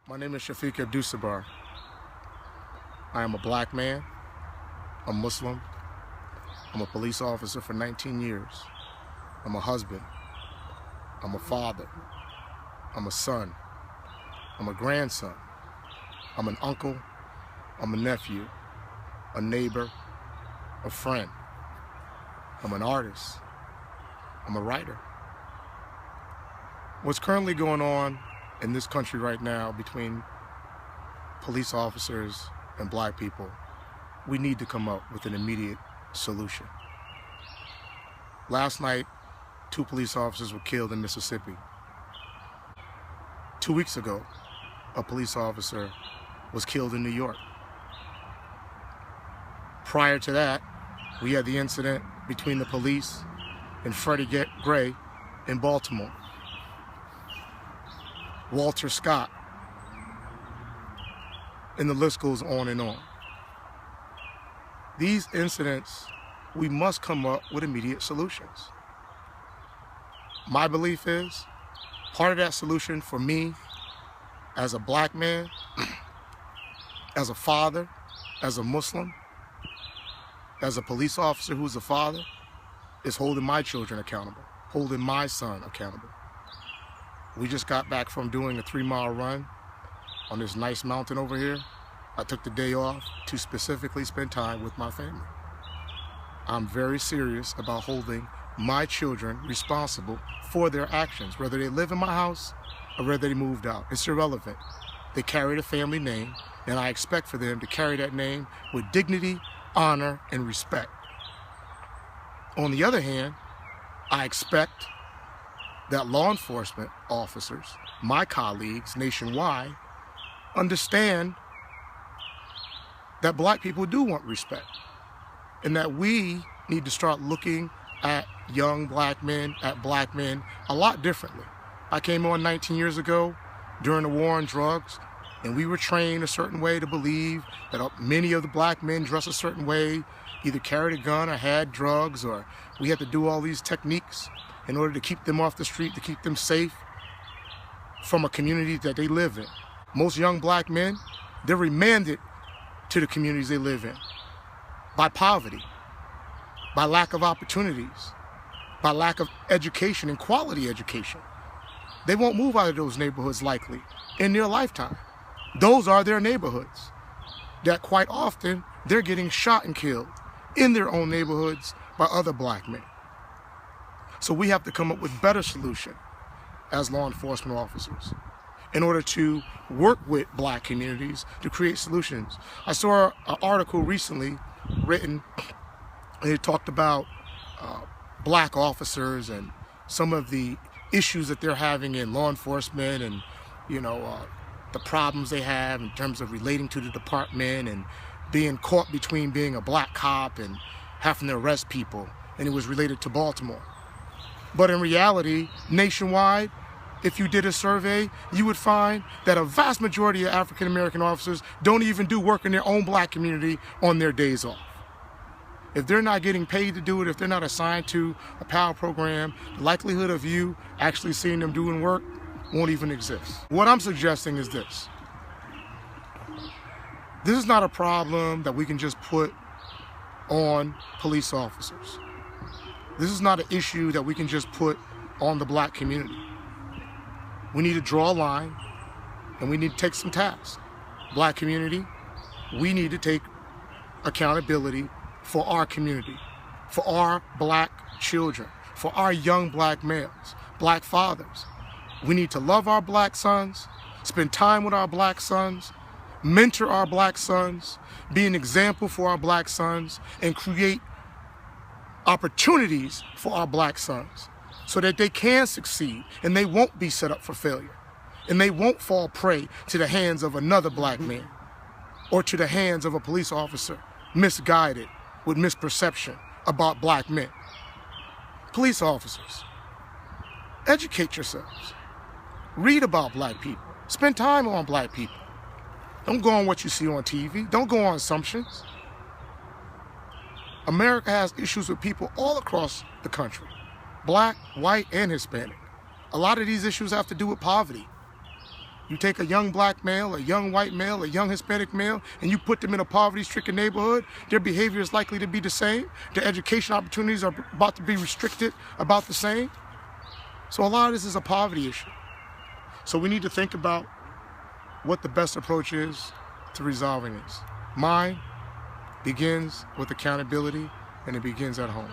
My name is Shafiq Abdusabar. I am a black man, a Muslim. I'm a police officer for 19 years. I'm a husband. I'm a father. I'm a son. I'm a grandson. I'm an uncle. I'm a nephew, a neighbor, a friend. I'm an artist. I'm a writer. What's currently going on in this country right now between police officers and black people, we need to come up with an immediate solution. Last night, 2 police officers were killed in Mississippi. 2 weeks ago, a police officer was killed in New York. Prior to that, we had the incident between the police and Freddie Gray in Baltimore. Walter Scott, and the list goes on and on. These incidents, we must come up with immediate solutions. My belief is, part of that solution for me, as a black man, as a father, as a Muslim, as a police officer who's a father, is holding my children accountable, holding my son accountable. We just got back from doing a 3-mile run on this nice mountain over here. I took the day off to specifically spend time with my family. I'm very serious about holding my children responsible for their actions, whether they live in my house or whether they moved out. It's irrelevant. They carry the family name, and I expect for them to carry that name with dignity, honor, and respect. On the other hand, I expect that law enforcement officers, my colleagues nationwide, understand that black people do want respect, and that we need to start looking at young black men, at black men, a lot differently. I came on 19 years ago during the war on drugs, and we were trained a certain way to believe that many of the black men dress a certain way, either carried a gun or had drugs, or we had to do all these techniques in order to keep them off the street, to keep them safe from a community that they live in. Most young black men, they're remanded to the communities they live in by poverty, by lack of opportunities, by lack of education and quality education. They won't move out of those neighborhoods likely in their lifetime. Those are their neighborhoods that quite often they're getting shot and killed in their own neighborhoods by other black men. So we have to come up with better solution as law enforcement officers in order to work with black communities to create solutions. I saw an article recently written, and it talked about black officers and some of the issues that they're having in law enforcement, and the problems they have in terms of relating to the department and being caught between being a black cop and having to arrest people, and it was related to Baltimore. But in reality, nationwide, if you did a survey, you would find that a vast majority of African American officers don't even do work in their own black community on their days off. If they're not getting paid to do it, if they're not assigned to a PAL program, the likelihood of you actually seeing them doing work won't even exist. What I'm suggesting is this. This is not a problem that we can just put on police officers. This is not an issue that we can just put on the black community. We need to draw a line, and we need to take some tasks. Black community, we need to take accountability for our community, for our black children, for our young black males, black fathers. We need to love our black sons, spend time with our black sons, mentor our black sons, be an example for our black sons, and create opportunities for our black sons so that they can succeed and they won't be set up for failure and they won't fall prey to the hands of another black man or to the hands of a police officer misguided with misperception about black men. Police officers, educate yourselves. Read about black people. Spend time on black people. Don't go on what you see on TV. Don't go on assumptions. America has issues with people all across the country, black, white, and Hispanic. A lot of these issues have to do with poverty. You take a young black male, a young white male, a young Hispanic male, and you put them in a poverty-stricken neighborhood, their behavior is likely to be the same. Their education opportunities are about to be restricted about the same. So a lot of this is a poverty issue. So we need to think about what the best approach is to resolving this. Mine begins with accountability, and it begins at home.